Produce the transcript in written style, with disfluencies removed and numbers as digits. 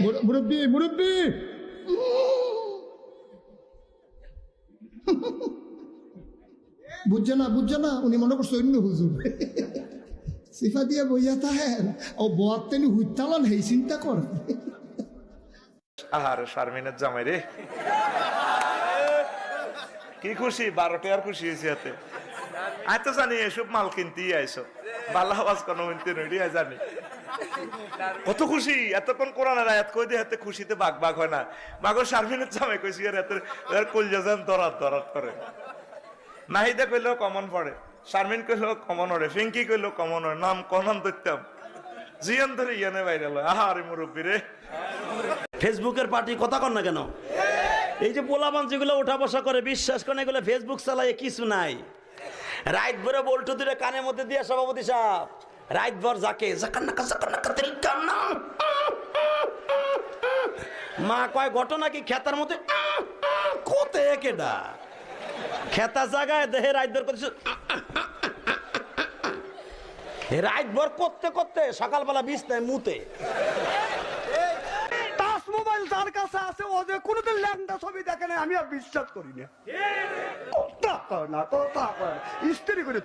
মুরব্বী মুরব্বী বুঝছে না উনি মনে করছে অন্য হুজুর সিফা দিয়ে বইয়া তাহের ও বয়ার তেনি হুইতালান হেই চিন্তা কর আহারে শারমিনের জামাই রে কি খুশি 12টা আর খুশি হয়েছে হাতে আমি তো জানি এসব মাল কিনতেই আইসো বাল্লা আওয়াজ কোনো মিনতে নইডি জানি কত খুশি এতক্ষণ কোরআনের আয়াত কই দিয়ে হাতে খুশিতে বাগ বাগ হয় না মাগো শারমিনের জামাই কইছি আর এত কলজা যান দরাত দরাত করে নাহিদা কইলেও কমন পড়ে শারমিন কইলেও কমন ওরে ফিঙ্কি কইলেও কমন ওরে নাম কমন ধরতাম জিয়ান ধরে ইয়ানে বাইরে আহারে মুরব্বী রে ফেসবুকের পার্টি কথা কন না কেন? এই যে পোলাপান যেগুলো ওঠা বসা করে বিশ্বাস করেন এগুলো ফেসবুক চালায় কিছু নাই। রাত ভরে বল্টু দূরে কানের মধ্যে দিয়ে সভাপতি সাহেব রাত ভর যাকে মা কয় ঘটনা কি খেতার মধ্যে কোতে কেডা খেতা জায়গায় দেহে রাত ভর করছে রাত ভর করতে করতে সকালবেলা বিছনায় মুতে মোবাইল যার কাছে আছে ও যে কোনোদিন ল্যাংটা ছবি দেখে না আমি আর বিশ্বাস করি না। কথা কয় না স্ত্রী করে